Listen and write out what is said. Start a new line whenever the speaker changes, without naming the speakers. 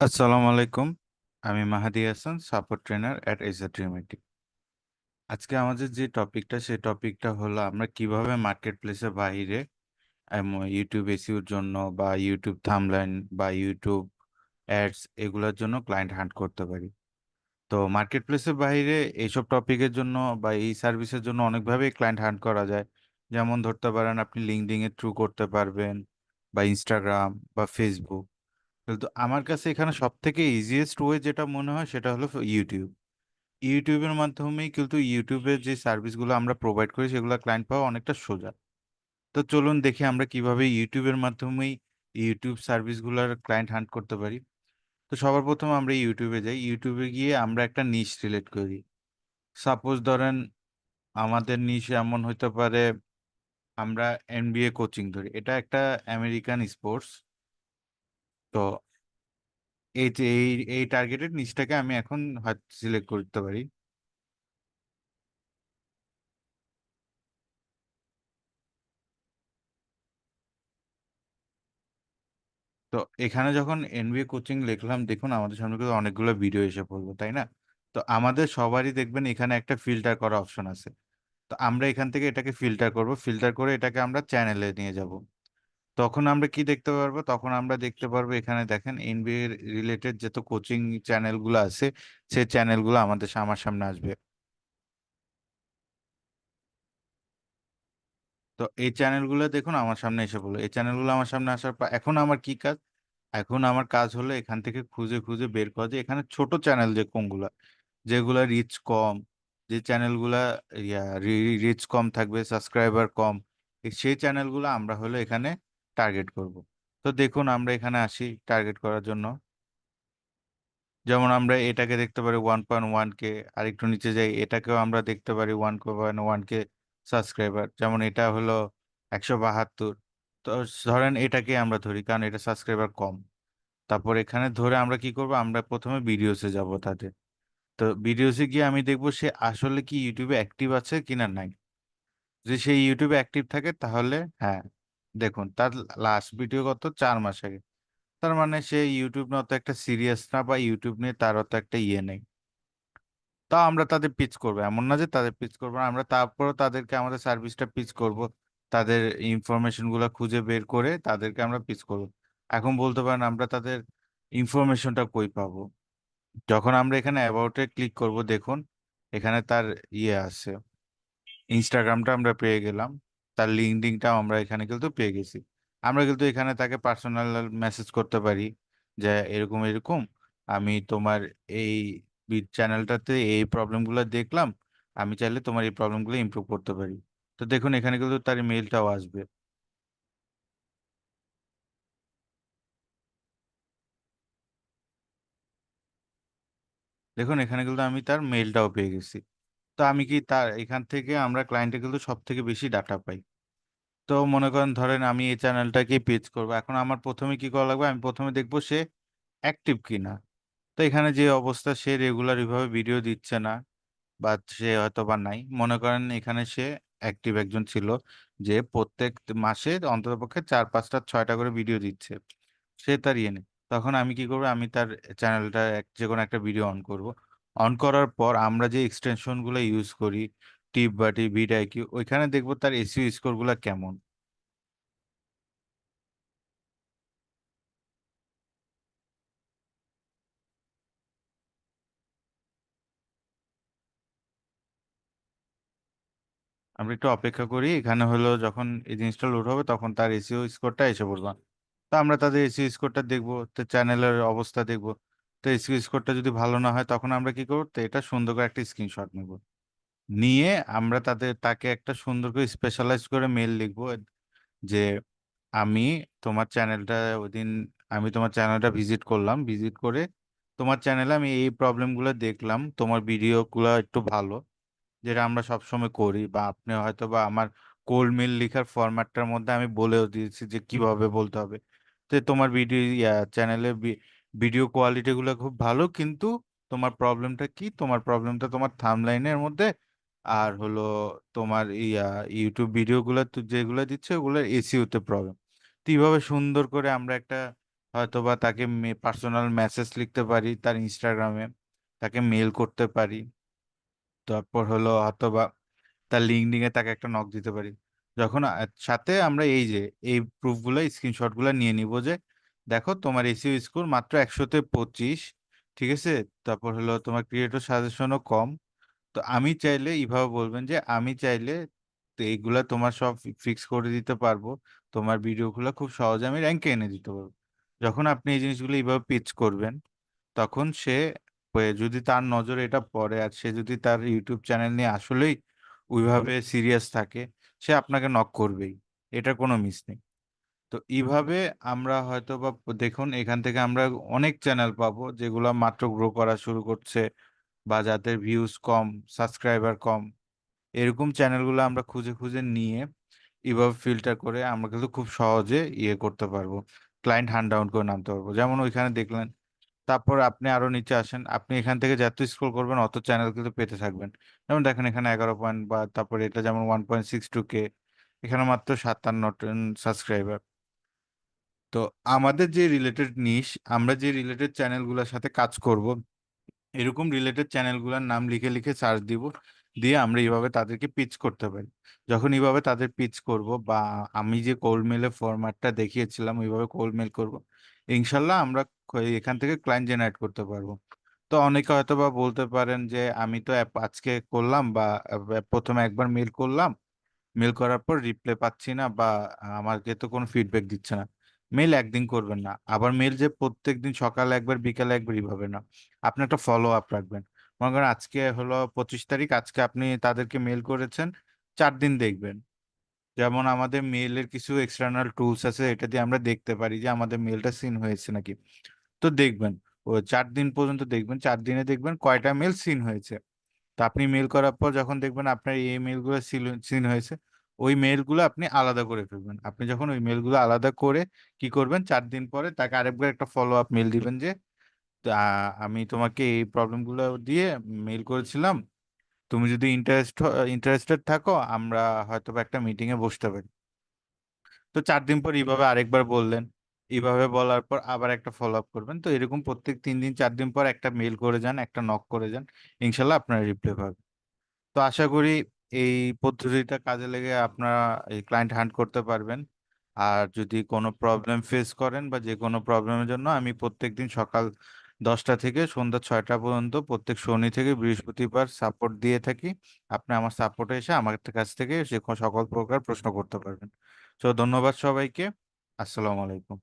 আসসালামু আলাইকুম। আমি মাহাদি হাসান, সাপোর্ট ট্রেনার অ্যাট এজাট্রিমেটিক। আজকে আমাদের যে টপিকটা সেই টপিকটা হলো আমরা কিভাবে মার্কেট প্লেসের বাইরে ইউটিউব এসইওর জন্য বা ইউটিউব থাম্বনেইল বা ইউটিউব অ্যাডস এগুলোর জন্য ক্লায়েন্ট হান্ট করতে পারি। তো মার্কেট প্লেসের বাইরে এইসব টপিকের জন্য বা এই সার্ভিসের জন্য অনেকভাবেই ক্লায়েন্ট হান্ট করা যায়। যেমন ধরতে পারেন আপনি লিঙ্কডইন এর থ্রু করতে পারবেন, বা ইনস্টাগ্রাম বা ফেসবুক। কিন্তু আমার কাছে এখানে সব থেকে ইজিয়েস্ট ওয়ে যেটা মনে হয় সেটা হলো ইউটিউব। ইউটিউবের মাধ্যমেই কিন্তু ইউটিউবের যে সার্ভিসগুলো আমরা প্রোভাইড করি সেগুলো ক্লায়েন্ট পাওয়া অনেকটা সোজা। তো চলুন দেখি আমরা কিভাবে ইউটিউবের মাধ্যমেই ইউটিউব সার্ভিসগুলোর ক্লায়েন্ট হান্ট করতে পারি। তো সবার প্রথমে আমরা ইউটিউবে যাই। ইউটিউবে গিয়ে আমরা একটা নিশ সিলেক্ট করি। সাপোজ ধরেন আমাদের নিশ এমন হইতে পারে, আমরা এনবিএ কোচিং ধরি। এটা একটা আমেরিকান স্পোর্টস। তো এই যে এই টার্গেটেড নিশটাকে আমি এখন হয়তো সিলেক্ট করতে পারি। তো এখানে যখন এনবিএ কোচিং লিখলাম, দেখুন আমাদের সামনে কিন্তু অনেকগুলো ভিডিও এসে পড়লো, তাই না? তো আমাদের সবারই দেখবেন এখানে একটা ফিল্টার করা অপশন আছে। তো আমরা এখান থেকে এটাকে ফিল্টার করব, ফিল্টার করে এটাকে আমরা চ্যানেলে নিয়ে যাব। তখন আমরা কি দেখতে পারবো? তখন আমরা দেখতে পারবো এখানে দেখেন এনবিএ রিলেটেড যত কোচিং চ্যানেলগুলো আছে সেই চ্যানেলগুলো আমার সামনে আসবে। তো এই চ্যানেলগুলো দেখুন আমার সামনে এসে পড়লো। এই চ্যানেলগুলো আমার সামনে আসার পর এখন আমার কি কাজ? এখন আমার কাজ হলো এখান থেকে খুঁজে খুঁজে বের করা যে এখানে ছোট চ্যানেল যে কোনগুলা, যেগুলা রিচ কম, যে চ্যানেলগুলা রিচ কম থাকবে, সাবস্ক্রাইবার কম, সেই চ্যানেলগুলো আমরা হলো এখানে টার্গেট করব। তো দেখুন আমরা এখানে আসি টার্গেট করার জন্য। যেমন আমরা এটাকে দেখতে পারি 1.1 কে। আরেকটু নিচে যাই, এটাকেও আমরা দেখতে পারি 1.1 কে সাবস্ক্রাইবার। যেমন এটা হলো 172। তো ধরেন এটাকে আমরা ধরি কারণ এটা সাবস্ক্রাইবার কম। তারপর এখানে ধরে আমরা কি করব, আমরা প্রথমে ভিডিওসে যাব তাদের। তো ভিডিওসে গিয়ে আমি দেখবো সে আসলে কি ইউটিউবে অ্যাক্টিভ আছে কিনা নাই। যদি সেই ইউটিউবে অ্যাক্টিভ থাকে তাহলে হ্যাঁ, দেখুন তার লাস্ট ভিডিও কত, 4 মাস আগে। তার মানে সে ইউটিউব নিয়ে অত একটা সিরিয়াস না, বা ইউটিউব নিয়ে তার অত একটা ইয়ে নেই। তা আমরা তাদের পিচ করবো, এমন না যে তাদের পিচ করবো না, আমরা তারপরও তাদেরকে আমাদের সার্ভিসটা পিচ করব। তাদের ইনফরমেশন গুলা খুঁজে বের করে তাদেরকে আমরা পিচ করব। এখন বলতে পারেন আমরা তাদের ইনফরমেশনটা কই পাবো? যখন আমরা এখানে অ্যাবাউটে ক্লিক করব, দেখুন এখানে তার ইয়ে আছে, ইনস্টাগ্রামটা আমরা পেয়ে গেলাম, তার লিঙ্কডইনটাও আমরা এখানে কিন্তু পেয়ে গেছি। আমরা কিন্তু এখানে তাকে পার্সোনাল মেসেজ করতে পারি যে এরকম এরকম আমি তোমার এই চ্যানেলটাতে এই প্রবলেমগুলো দেখলাম, আমি চাইলে তোমার এই প্রবলেমগুলো ইমপ্রুভ করতে পারি। তো দেখুন এখানে কিন্তু তার মেইলটাও আসবে। দেখুন এখানে কিন্তু আমি তার মেইলটাও পেয়ে গেছি। তো আমি কি তার এখান থেকে আমরা ক্লায়েন্টে কিন্তু সব থেকে বেশি ডাটা পাই। তো মনে করেন ধরেন আমি এই চ্যানেলটাকে পেজ করব, এখন আমার প্রথমে কি করা লাগবে? আমি প্রথমে দেখবো সে অ্যাক্টিভ কিনা। তো এখানে যে অবস্থা, সে রেগুলার ভাবে ভিডিও দিচ্ছে না, বা সে হয়তো বা নাই। মনে করেন এখানে সে অ্যাক্টিভ একজন ছিল যে প্রত্যেক মাসে অন্ততপক্ষে 4 5 টা 6টা করে ভিডিও দিচ্ছে, সে তার ইয়ে নেই। তখন আমি কি করবো, আমি তার চ্যানেলটা যে কোনো একটা ভিডিও অন করব। অন করার পর আমরা যে এক্সটেনশন গুলো ইউজ করি, টিপ বাটি, ভিড আইকিউ, ওইখানে দেখবো তার এসইও স্কোর গুলা কেমন। আমরা একটু অপেক্ষা করি, এখানে হলো যখন এই জিনিসটা লোড হবে তখন তার এসইও স্কোরটা এসে পড়বে। তো আমরা তাদের এসইও স্কোরটা দেখবো, তো চ্যানেলের অবস্থা দেখবো। তো এসইও স্কোরটা যদি ভালো না হয় তখন আমরা কি করবো, তো এটা সুন্দর করে একটা স্ক্রিনশট নেব। নিয়ে আমরা তাকে একটা সুন্দর করে স্পেশালাইজ করে মেল লিখবো যে আমি তোমার চ্যানেলটা ওইদিন, আমি তোমার চ্যানেলটা ভিজিট করলাম, ভিজিট করে তোমার চ্যানেলে আমি এই প্রবলেমগুলো দেখলাম, তোমার ভিডিওগুলো একটু ভালো, যেটা আমরা সবসময় করি, বা আপনি হয়তো বা আমার কোল্ড মেল লেখার ফরম্যাটটার মধ্যে আমি বলেও দিয়েছি যে কিভাবে বলতে হবে। তো তোমার ভিডিও চ্যানেলে ভিডিও কোয়ালিটি গুলো খুব ভালো, কিন্তু তোমার প্রবলেমটা কি? তোমার প্রবলেমটা তোমার থাম্বলাইনের মধ্যে, আর হলো তোমার ইউটিউব ভিডিও গুলো যেগুলো দিচ্ছে ওগুলো এসইও তে প্রবলেম। তো এইভাবে সুন্দর করে আমরা একটা হয়তোবা তাকে পার্সোনাল মেসেজ লিখতে পারি তার ইনস্টাগ্রামে, তাকে মেল করতে পারি, তারপর হলো হয়তোবা তার লিঙ্কডইন এ তাকে একটা নক দিতে পারি। যখন সাথে আমরা এই যে এই প্রুফ গুলো স্ক্রিনশট গুলো নিয়ে নিব যে দেখো তোমার এসইও স্কোর মাত্র 100-তে 25, ঠিক আছে, তারপর হলো তোমার ক্রিয়েটর সাজেশনও কম। তো আমি চাইলে এইভাবে বলবেন যে আমি চাইলে তো এইগুলা তোমার সব ফিক্স করে দিতে পারবো, তোমার ভিডিওগুলো খুব সহজে আমি র্যাঙ্কে এনে দিতে পারবো। যখন আপনি এই জিনিসগুলো এইভাবে পিচ করবেন, তখন সে যদি তার নজরে এটা পড়ে আর সে যদি তার ইউটিউব চ্যানেল নিয়ে আসলেই ওইভাবে সিরিয়াস থাকে, সে আপনাকে নক করবেই, এটা কোনো মিস নেই। তো এইভাবে আমরা হয়তো বা দেখুন এখান থেকে আমরা অনেক চ্যানেল পাবো যেগুলো মাত্র গ্রো করা শুরু করছে বা যাদের ভিউজ কম, সাবস্ক্রাইবার কম, এরকম চ্যানেলগুলো আমরা খুঁজে খুঁজে নিয়ে এভাবে ফিল্টার করে আমরা কিন্তু খুব সহজে করতে পারবো, ক্লায়েন্ট হান্ট ডাউন করে নামতে পারবো। যেমন ওইখানে দেখলেন, তারপর আপনি আরো নিচে আসেন, আপনি এখান থেকে যত স্ক্রল করবেন অত চ্যানেল কিন্তু পেতে থাকবেন। যেমন দেখেন এখানে 11 পয়েন্ট, বা তারপরে এটা যেমন 1.62K, এখানে মাত্র 57 সাবস্ক্রাইবার। তো আমাদের যে রিলেটেড নিশ, আমরা যে রিলেটেড চ্যানেলগুলোর সাথে কাজ করব, এরকম রিলেটেড চ্যানেলগুলোর নাম লিখে লিখে সার্চ দিব, দিয়ে আমরা এইভাবে তাদেরকে পিচ করতে পারি। যখন এইভাবে তাদের পিচ করব, বা আমি যে কোল্ড মেলের ফরম্যাটটা দেখিয়েছিলাম ওইভাবে কোল্ড মেল করব, ইনশাল্লাহ আমরা এখান থেকে ক্লায়েন্ট জেনারেট করতে পারবো। তো অনেকে হয়তো বা বলতে পারেন যে আমি তো আজকে করলাম, বা প্রথমে একবার মেল করলাম, মেল করার পর রিপ্লাই পাচ্ছি না, বা আমাকে তো কোনো ফিডব্যাক দিচ্ছে না। মেল একদিন করবেন না, আবার মেল যে প্রত্যেকদিন সকালে একবার বিকালে একবার এইভাবে না, আপনি একটা ফলো আপ রাখবেন। মনে করেন আজকে হলো 25 তারিখ, আজকে আপনি তাদেরকে মেল করেছেন, 4 দিন দেখবেন। যেমন আমাদের মেইলের কিছু এক্সটার্নাল টুলস আছে, এটা দিয়ে আমরা দেখতে পারি যে আমাদের মেলটা সিন হয়েছে নাকি। তো দেখবেন, ও 4 দিন পর্যন্ত দেখবেন, 4 দিনে দেখবেন কয়টা মেল সিন হয়েছে। তো আপনি মেল করার পর যখন দেখবেন আপনার এই মেলগুলো সিন হয়েছে, ওই মেলগুলো আপনি আলাদা করে ফেলবেন। আপনি যখন ওই মেলগুলো আলাদা করে কি করবেন, 4 দিন পরে তাকে আরেকবার একটা ফলো আপ মেল দিবেন যে আমি তোমাকে এই প্রবলেমগুলো দিয়ে মেল করেছিলাম, তুমি যদি ইন্টারেস্টেড থাকো আমরা হয়তো বা একটা মিটিং এ বসতে পারি। তো 4 দিন পর এইভাবে আরেকবার বললেন, এইভাবে বলার পর আবার একটা ফলো আপ করবেন। তো এরকম প্রত্যেক 3 দিন 4 দিন পর একটা মেল করে যান, একটা নক করে যান, ইনশাল্লাহ আপনারা রিপ্লাই পাবেন। তো আশা করি এই পদ্ধতিটা কাজে লেগে আপনারা এই ক্লায়েন্ট হান্ট করতে পারবেন। আর যদি কোনো প্রবলেম ফেস করেন, বা যে কোনো প্রবলেমের জন্য আমি প্রত্যেকদিন সকাল 10টা থেকে সন্ধ্যা 6টা পর্যন্ত প্রত্যেক শনি থেকে বৃহস্পতিবার সাপোর্ট দিয়ে থাকি। আপনি আমার সাপোর্টে এসে আমার কাছ থেকে সকল প্রকার প্রশ্ন করতে পারবেন। তো ধন্যবাদ সবাইকে। আসসালামু আলাইকুম।